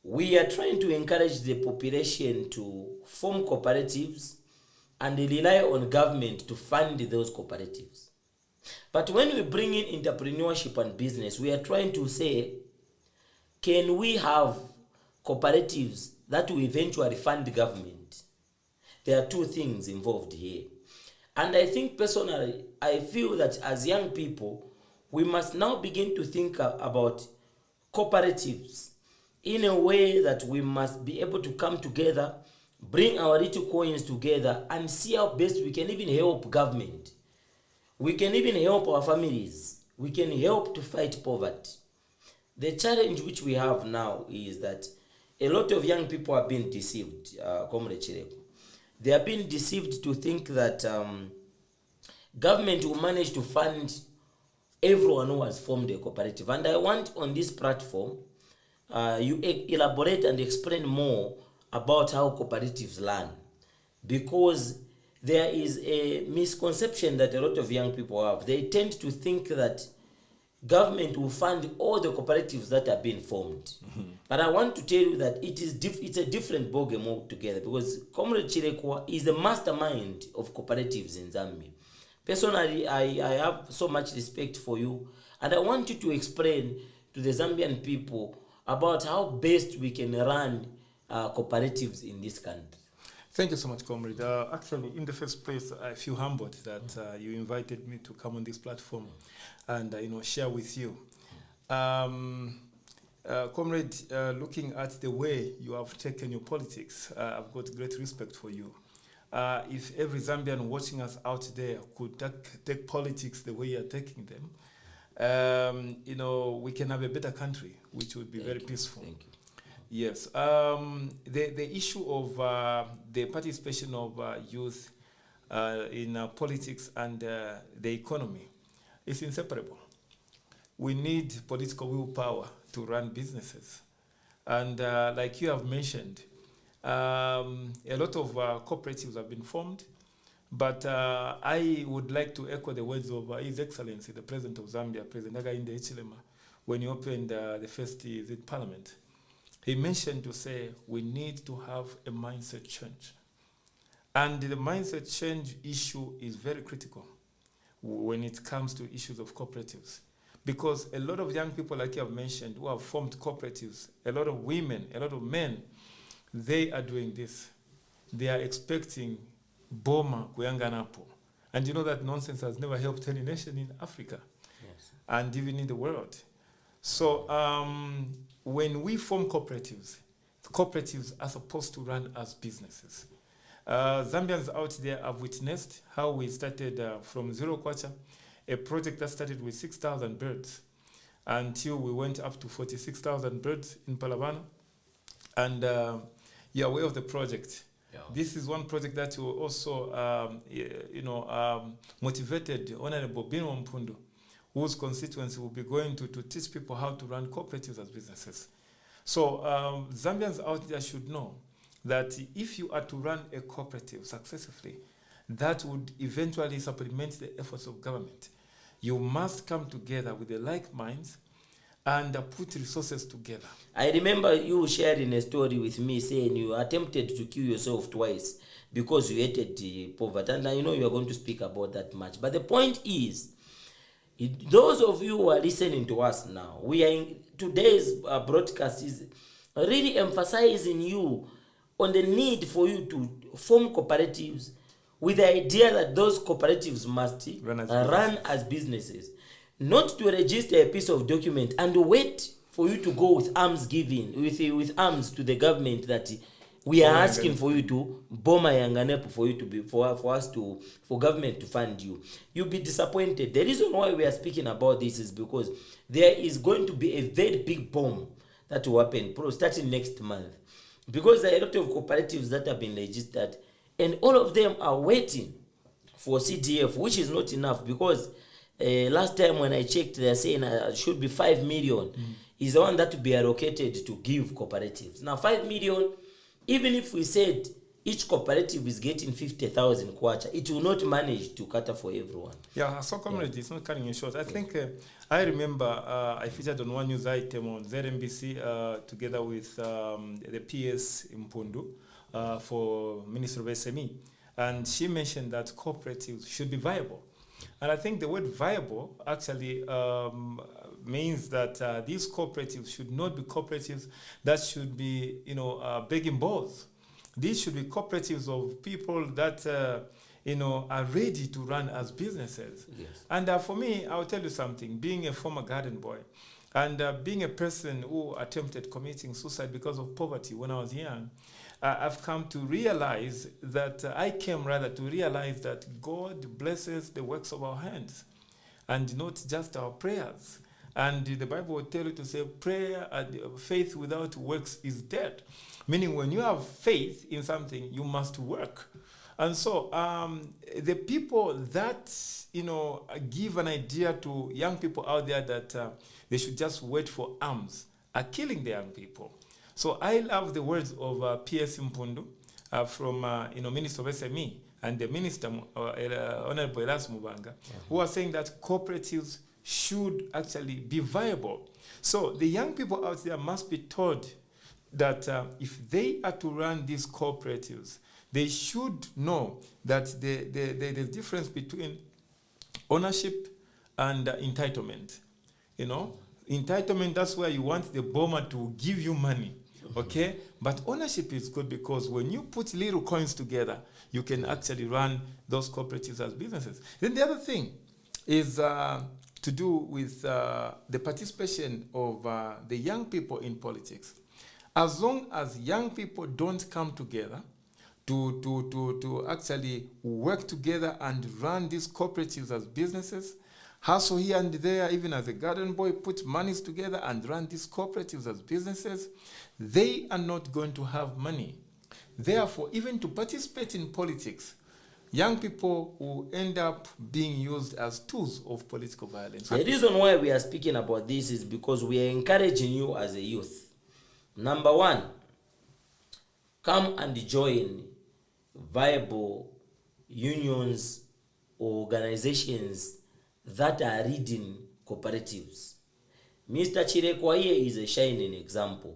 we are trying to encourage the population to form cooperatives and rely on government to fund those cooperatives. But when we bring in entrepreneurship and business, we are trying to say, can we have cooperatives that will eventually fund government? There are two things involved here. And I think personally, I feel that as young people, we must now begin to think about cooperatives in a way that we must be able to come together, bring our little coins together, and see how best we can even help government. We can even help our families. We can help to fight poverty. The challenge which we have now is that a lot of young people are being deceived, Comrade Chilekwa. They are being deceived to think that government will manage to fund everyone who has formed a cooperative. And I want on this platform, you elaborate and explain more about how cooperatives learn. Because there is a misconception that a lot of young people have. They tend to think that government will fund all the cooperatives that are being formed. Mm-hmm. But I want to tell you that it's a different ballgame altogether, because Comrade Chilekwa is the mastermind of cooperatives in Zambia. Personally, I have so much respect for you, and I want you to explain to the Zambian people about how best we can run cooperatives in this country. Thank you so much, Comrade. Actually, in the first place, I feel humbled that you invited me to come on this platform and share with you. Comrade, looking at the way you have taken your politics, I've got great respect for you. If every Zambian watching us out there could take politics the way you're taking them, we can have a better country, which would be very peaceful. Thank you. Yes. The issue of the participation of youth in politics and the economy is inseparable. We need political willpower to run businesses. And like you have mentioned, a lot of cooperatives have been formed, but I would like to echo the words of His Excellency, the President of Zambia, President Hakainde Hichilema, when he opened the first Parliament. He mentioned to say we need to have a mindset change. And the mindset change issue is very critical when it comes to issues of cooperatives. Because a lot of young people, like you have mentioned, who have formed cooperatives, a lot of women, a lot of men, they are doing this. They are expecting Boma Kuyanganapo. And you know that nonsense has never helped any nation in Africa. Yes. And even in the world. So when we form cooperatives are supposed to run as businesses. Zambians out there have witnessed how we started from zero kwacha, a project that started with 6,000 birds until we went up to 46,000 birds in Palabano. And you're aware of the project. Yeah. This is one project that will also, motivated Honorable Bino Mpundu, whose constituency will be going to teach people how to run cooperatives as businesses. So Zambians out there should know that if you are to run a cooperative successfully, that would eventually supplement the efforts of government. You must come together with the like minds and put resources together. I remember you sharing a story with me saying you attempted to kill yourself twice because you hated the poverty. And I know you are going to speak about that much. But the point is, those of you who are listening to us now, we are in today's broadcast is really emphasizing you on the need for you to form cooperatives with the idea that those cooperatives must run as businesses. Not to register a piece of document and wait for you to go with arms giving, with arms to the government that we are asking for you to Boma Yanganepo for you to be for government to fund you. You'll be disappointed. The reason why we are speaking about this is because there is going to be a very big bomb that will happen starting next month. Because there are a lot of cooperatives that have been registered and all of them are waiting for CDF, which is not enough because last time when I checked, they are saying it should be 5 million is the one that to be allocated to give cooperatives. Now 5 million, even if we said each cooperative is getting 50,000 kwacha, it will not manage to cater for everyone. Yeah, so comrade, it's not cutting you short. I think I remember I featured on one news item on ZNBC together with the PS Mpundu for Minister of SME, and she mentioned that cooperatives should be viable. And I think the word viable actually means that these cooperatives should not be cooperatives that should be, begging balls. These should be cooperatives of people that, are ready to run as businesses. Yes. And for me, I'll tell you something. Being a former garden boy and being a person who attempted committing suicide because of poverty when I was young, I've come to realize that God blesses the works of our hands and not just our prayers. And the Bible will tell you to say prayer and faith without works is dead. Meaning when you have faith in something, you must work. And so the people that, give an idea to young people out there that they should just wait for arms are killing the young people. So I love the words of P.S. Mpundu from Minister of SME and the Minister, Honorable Elas Mubanga, who are saying that cooperatives should actually be viable. So the young people out there must be told that if they are to run these cooperatives, they should know that there's a difference between ownership and entitlement. Entitlement, that's where you want the bomber to give you money. Okay, but ownership is good because when you put little coins together, you can actually run those cooperatives as businesses. Then the other thing is to do with the participation of the young people in politics. As long as young people don't come together to actually work together and run these cooperatives as businesses, hustle here and there, even as a garden boy, put monies together and run these cooperatives as businesses, they are not going to have money. Therefore, even to participate in politics, young people will end up being used as tools of political violence. The reason why we are speaking about this is because we are encouraging you as a youth. Number one, come and join viable unions or organizations that are leading cooperatives. Mr. Chilekwa here is a shining example.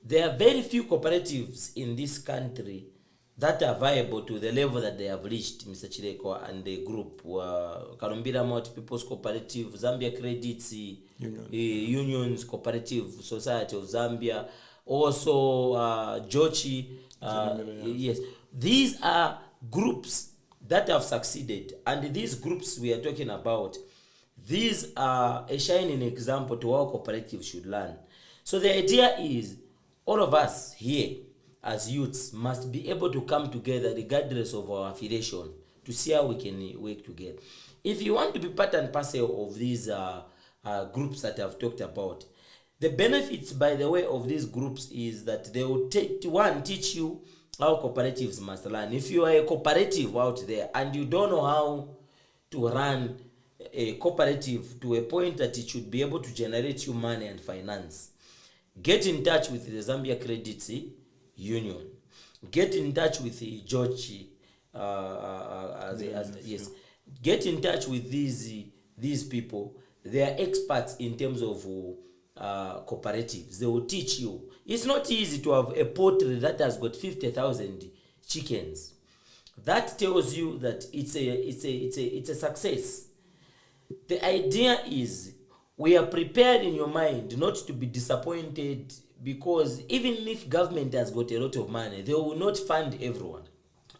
There are very few cooperatives in this country that are viable to the level that they have reached, Mr. Chilekwa and the group, Karumbira Multi People's Cooperative, Zambia Credits Unions Cooperative Society of Zambia, also Jochi. Yes, these are groups that have succeeded, and these groups we are talking about, these are a shining example to how cooperatives should learn. So the idea is all of us here as youths must be able to come together regardless of our affiliation to see how we can work together. If you want to be part and parcel of these groups that I've talked about, the benefits, by the way, of these groups is that they will teach you how cooperatives must learn. If you are a cooperative out there and you don't know how to run a cooperative to a point that it should be able to generate you money and finance, get in touch with the Zambia Credit Union. Get in touch with the George. Yes. Get in touch with these people. They are experts in terms of cooperatives. They will teach you. It's not easy to have a poultry that has got 50,000 chickens. That tells you that it's a success. The idea is we are prepared in your mind not to be disappointed, because even if government has got a lot of money, they will not fund everyone.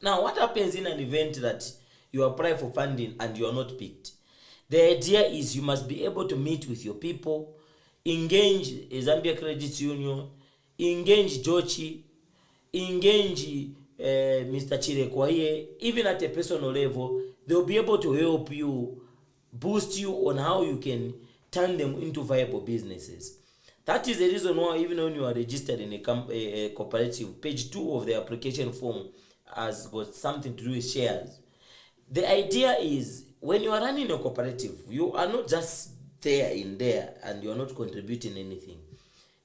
Now, what happens in an event that you apply for funding and you are not picked? The idea is you must be able to meet with your people, engage a Zambia Credit Union, engage Jochi, engage Mr. Chilekwa, even at a personal level. They will be able to help you, boost you on how you can turn them into viable businesses. That is the reason why even when you are registered in a cooperative, page 2 of the application form has got something to do with shares. The idea is when you are running a cooperative, you are not just there and you are not contributing anything.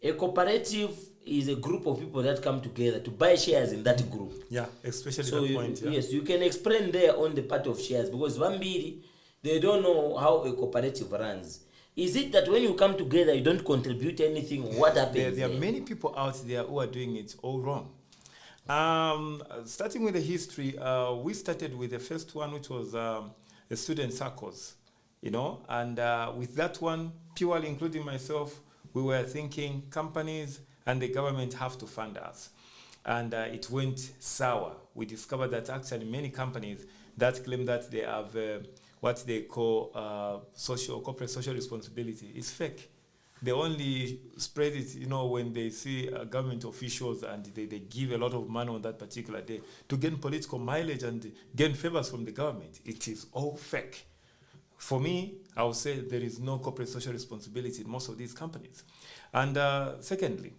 A cooperative is a group of people that come together to buy shares in that group. Yeah, especially So that point. Yeah. yes, you can explain there on the part of shares, because Vambiri, they don't know how a cooperative runs. Is it that when you come together, you don't contribute anything? What happens? There are many people out there who are doing it all wrong. Starting with the history, we started with the first one, which was the student circles, and with that one, purely including myself, we were thinking companies and the government have to fund us. And it went sour. We discovered that actually many companies that claim that they have what they call corporate social responsibility is fake. They only spread it, when they see government officials and they give a lot of money on that particular day to gain political mileage and gain favors from the government. It is all fake. For me, I would say there is no corporate social responsibility in most of these companies. And secondly,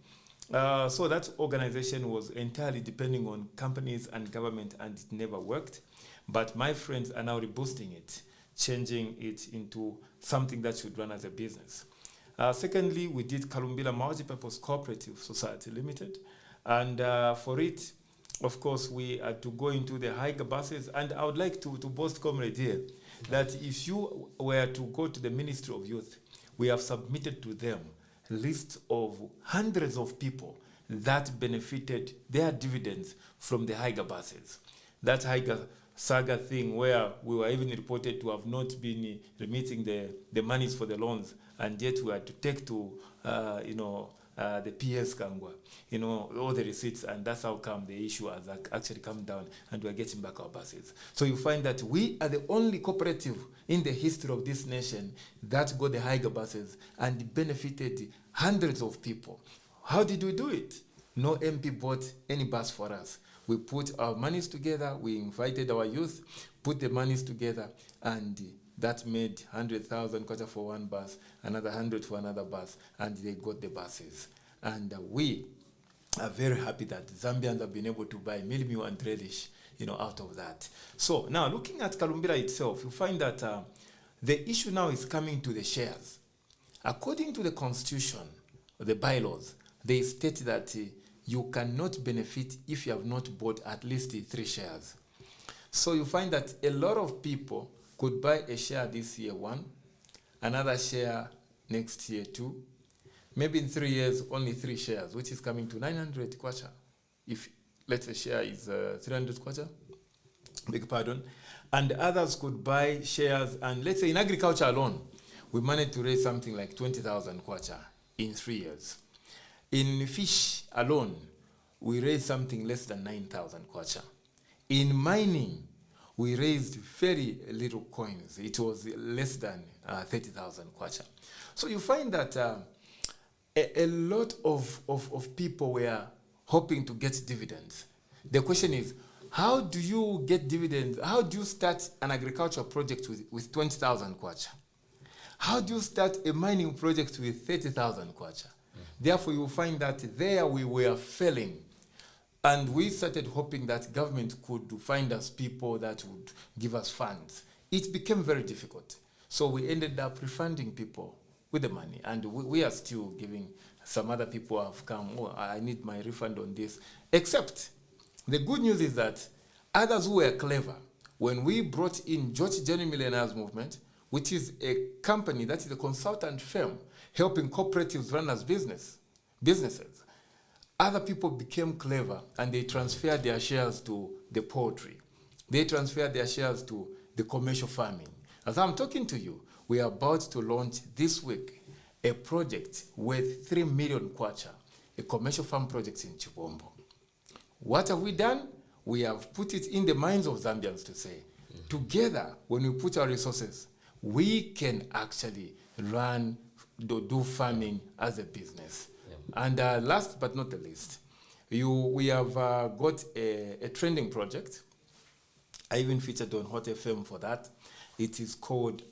so that organization was entirely depending on companies and government, and it never worked. But my friends are now reboosting it, changing it into something that should run as a business. Secondly, we did Kalumbila Multipurpose Cooperative Society Limited. And for it, of course, we had to go into the higher buses. And I would like to boast, comrade, here, that if you were to go to the Ministry of Youth, we have submitted to them list of hundreds of people that benefited their dividends from the higher buses. That higher saga thing where we were even reported to have not been remitting the monies for the loans, and yet we had to take to the PS Kangwa, all the receipts, and that's how come the issue has actually come down and we're getting back our buses. So you find that we are the only cooperative in the history of this nation that got the higher buses and benefited hundreds of people. How did we do it? No MP bought any bus for us. We put our monies together, we invited our youth, put the monies together, and that made 100,000 kwacha for one bus, another 100 for another bus, and they got the buses. And we are very happy that Zambians have been able to buy meal and relish, out of that. So now looking at Kalumbila itself, you find that the issue now is coming to the shares. According to the constitution, the bylaws, they state that you cannot benefit if you have not bought at least 3 shares. So you find that a lot of people could buy a share this year 1, another share next year 2, maybe in 3 years only 3 shares, which is coming to 900 kwacha. If let's say share is 300 kwacha, beg pardon, and others could buy shares, and let's say in agriculture alone, we managed to raise something like 20,000 kwacha in 3 years. In fish alone, we raised something less than 9,000 kwacha. In mining, we raised very little coins. It was less than 30,000 kwacha. So you find that a lot of people were hoping to get dividends. The question is, how do you get dividends? How do you start an agricultural project with 20,000 kwacha? How do you start a mining project with 30,000 kwacha? Therefore, you find that there we were failing. And we started hoping that government could find us people that would give us funds. It became very difficult. So we ended up refunding people with the money. And we are still giving. Some other people have come, I need my refund on this. Except the good news is that others who were clever, when we brought in George Johnny Millionaires Movement, which is a company that is a consultant firm helping cooperatives run as businesses, other people became clever and they transferred their shares to the poultry. They transferred their shares to the commercial farming. As I'm talking to you, we are about to launch this week a project worth 3 million kwacha, a commercial farm project in Chibombo. What have we done? We have put it in the minds of Zambians to say, together, when we put our resources, we can actually do farming as a business. And last but not the least, we have got a trending project. I even featured on Hot FM for that. It is called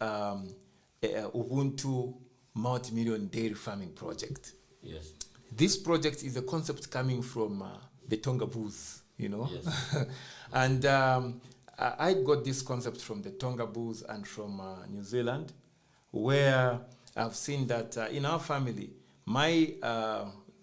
Ubuntu Multi-Million Dairy Farming Project. Yes. This project is a concept coming from the Tonga Bulls, Yes. And I got this concept from the Tonga Bulls and from New Zealand, where I've seen that in our family, my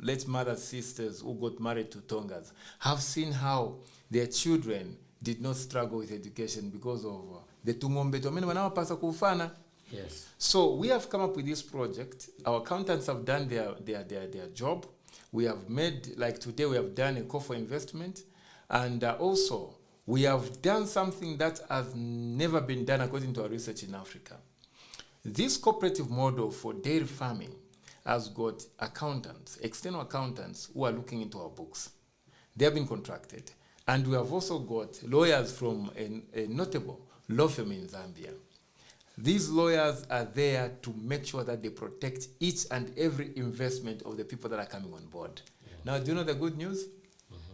late mothers, sisters who got married to Tongas have seen how their children did not struggle with education because of the tungombe tomene wanawapasa kufana. Yes. So we have come up with this project. Our accountants have done their job. We have made, like today, we have done a call for investment. And also, we have done something that has never been done according to our research in Africa. This cooperative model for dairy farming has got accountants, external accountants, who are looking into our books. They have been contracted. And we have also got lawyers from a notable law firm in Zambia. These lawyers are there to make sure that they protect each and every investment of the people that are coming on board. Yeah. Now, do you know the good news?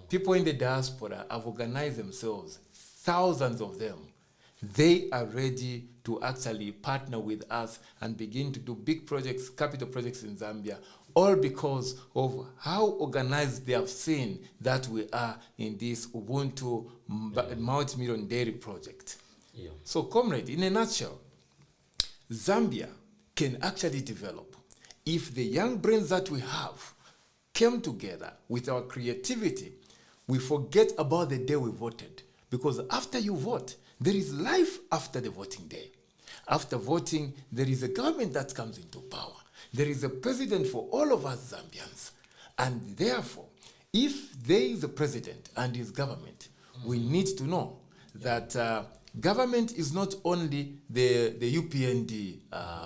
People in the diaspora have organized themselves, thousands of them. They are ready to actually partner with us and begin to do big projects, capital projects in Zambia, all because of how organized they have seen that we are in this Ubuntu multi-million dairy project. Yeah. So, comrade, in a nutshell, Zambia can actually develop if the young brains that we have came together with our creativity. We forget about the day we voted, because after you vote, there is life after the voting day. After voting, there is a government that comes into power. There is a president for all of us Zambians. And therefore, if there is a president and his government, we need to know that government is not only the UPND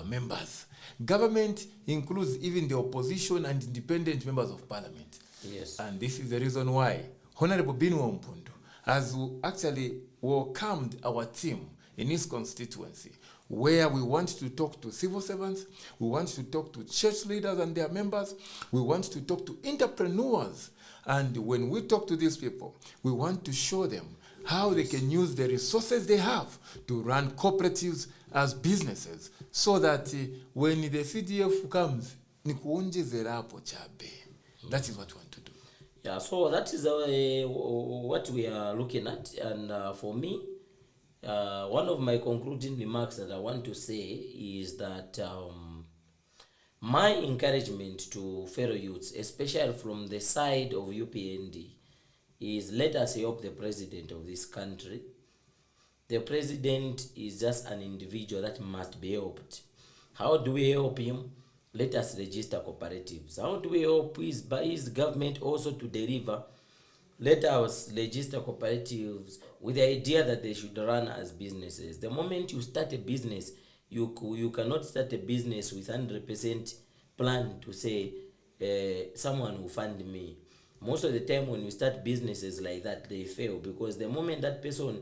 members. Government includes even the opposition and independent members of parliament. Yes. And this is the reason why Honorable Binwa Mpundu has actually welcomed our team in his constituency, where we want to talk to civil servants, we want to talk to church leaders and their members, we want to talk to entrepreneurs. And when we talk to these people, we want to show them how they can use the resources they have to run cooperatives as businesses, so that when the CDF comes, that is what we want to do. Yeah, so that is what we are looking at. And for me, one of my concluding remarks that I want to say is that my encouragement to fellow youths, especially from the side of UPND, is let us help the president of this country. The president is just an individual that must be helped. How do we help him? Let us register cooperatives. How do we help his government also to deliver? Let us register cooperatives with the idea that they should run as businesses. The moment you start a business, you cannot start a business with 100% plan to say, someone will fund me. Most of the time when you start businesses like that, they fail, because the moment that person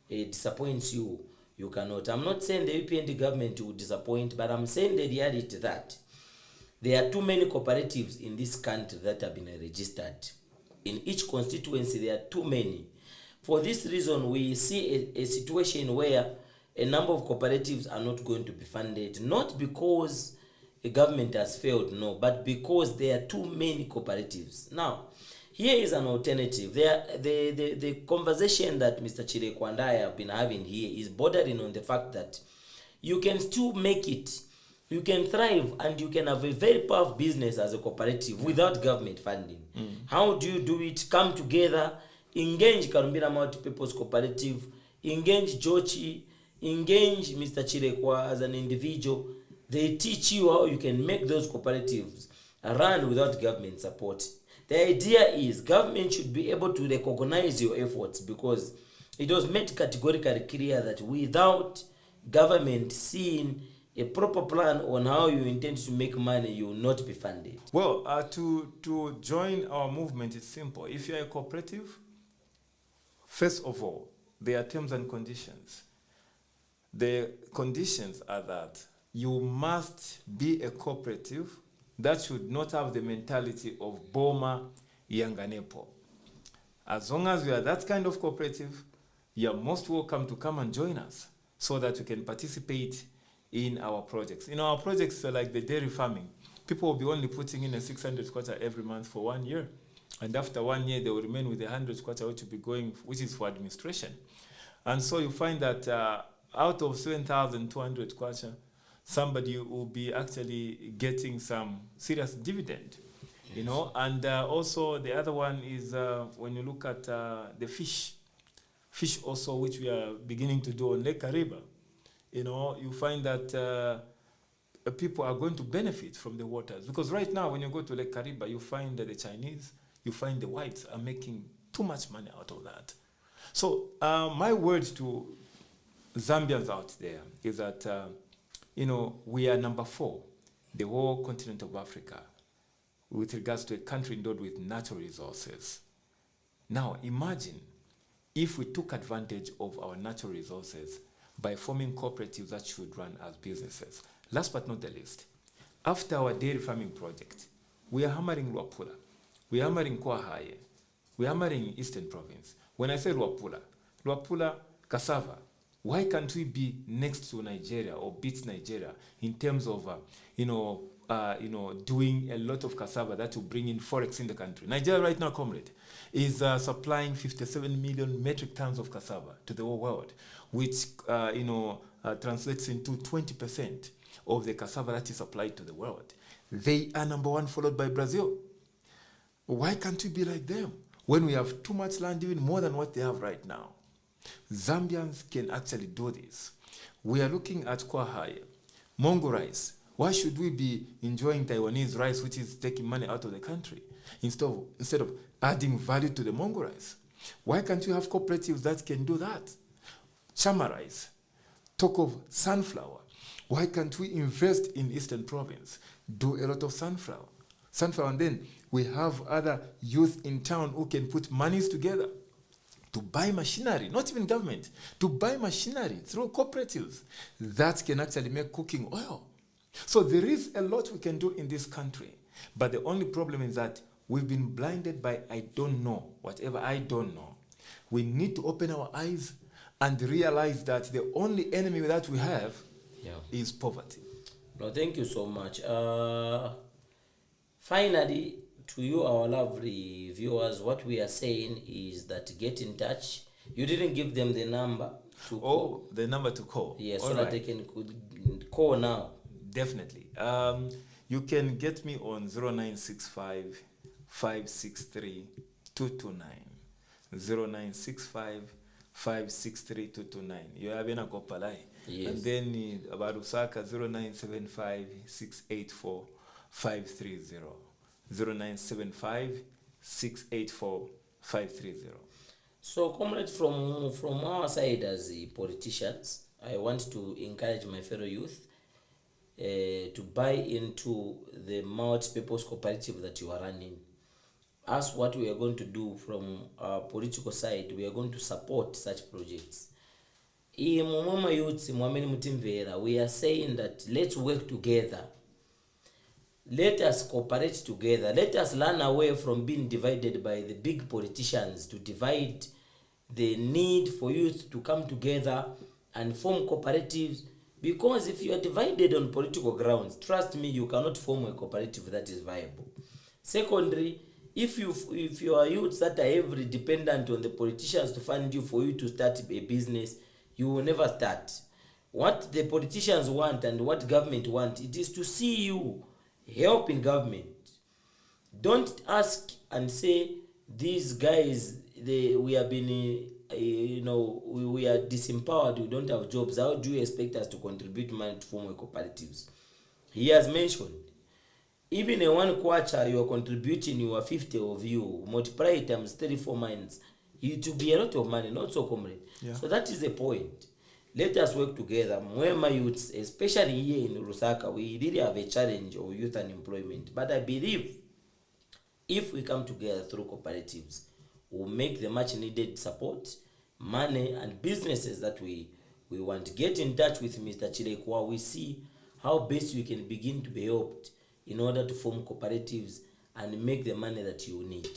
disappoints you, you cannot. I'm not saying the UPND government will disappoint, but I'm saying the reality that there are too many cooperatives in this country that have been registered. In each constituency, there are too many. For this reason, we see a situation where a number of cooperatives are not going to be funded, not because the government has failed, no, but because there are too many cooperatives. Now, here is an alternative. The conversation that Mr. Chilekwa and I have been having here is bordering on the fact that you can still make it, you can thrive, and you can have a very powerful business as a cooperative without government funding. How do you do it? Come together, engage Karumbira Multi-Purpose Cooperative, engage Jochi, engage Mr. Chilekwa as an individual. They teach you how you can make those cooperatives run without government support. The idea is government should be able to recognize your efforts, because it was made categorically clear that without government seeing a proper plan on how you intend to make money, you will not be funded. Well, to join our movement is simple. If you're a cooperative, first of all, there are terms and conditions. The conditions are that you must be a cooperative that should not have the mentality of Boma Yanganepo. As long as you are that kind of cooperative, you are most welcome to come and join us so that you can participate in our projects. In our projects, like the dairy farming, people will be only putting in a 600 kwacha every month for 1 year. And after 1 year, they will remain with 100 kwacha, which will be going, which is for administration. And so you find that out of 7,200 kwacha, somebody will be actually getting some serious dividend. you know. And also the other one is when you look at the fish also, which we are beginning to do on Lake Kariba, you know, you find that people are going to benefit from the waters. Because right now, when you go to Lake Kariba, you find that the Chinese, you find the whites are making too much money out of that. So my word to Zambians out there is that, you know, we are number 4, the whole continent of Africa, with regards to a country endowed with natural resources. Now, imagine if we took advantage of our natural resources by forming cooperatives that should run as businesses. Last but not the least, after our dairy farming project, we are hammering Luapula, we are hammering Kwahaye, we are hammering Eastern Province. When I say Luapula, cassava, why can't we be next to Nigeria or beat Nigeria in terms of, doing a lot of cassava that will bring in forex in the country? Nigeria right now, comrade, is supplying 57 million metric tons of cassava to the whole world, which translates into 20% of the cassava that is supplied to the world. They are number 1, followed by Brazil. Why can't we be like them when we have too much land, even more than what they have right now? Zambians can actually do this. We are looking at Kwahaye, Mongo rice. Why should we be enjoying Taiwanese rice, which is taking money out of the country, instead of adding value to the Mongo rice? Why can't you have cooperatives that can do that? Chama rice, talk of sunflower. Why can't we invest in Eastern Province, do a lot of sunflower, and then we have other youth in town who can put monies together to buy machinery, not even government, to buy machinery through cooperatives that can actually make cooking oil. So there is a lot we can do in this country, but the only problem is that we've been blinded by I don't know, whatever I don't know. We need to open our eyes and realize that the only enemy that we have is poverty. No, thank you so much. Finally, to you, our lovely viewers, what we are saying is that get in touch. You didn't give them the number to call. The number to call. Yes, so that they can call now. Definitely. You can get me on 0965 563 229. 0965 563 229. You have a Kopalai. Yes. And then about Osaka 0975 684 530. 0975 684 530. So, comrades, from our side as the politicians, I want to encourage my fellow youth to buy into the multi-purpose cooperative that you are running. As what we are going to do from our political side, we are going to support such projects. We are saying that let's work together. Let us cooperate together. Let us learn away from being divided by the big politicians to divide the need for youth to come together and form cooperatives. Because if you are divided on political grounds, trust me, you cannot form a cooperative that is viable. Secondly, if you are youths that are heavily dependent on the politicians to fund you for you to start a business, you will never start. What the politicians want and what government want, it is to see you help in government. Don't ask and say these guys we have been we are disempowered, we don't have jobs, how do you expect us to contribute money to form cooperatives? He has mentioned even a 1 kwacha you are contributing, you are 50 of you, multiply it times 34 months, it will be a lot of money, not so comrade. So that is the point. Let us work together. Mwema youths, especially here in Lusaka, we really have a challenge of youth unemployment. But I believe if we come together through cooperatives, we'll make the much needed support, money, and businesses that we want. Get in touch with Mr. Chilekwa. We see how best we can begin to be helped in order to form cooperatives and make the money that you need.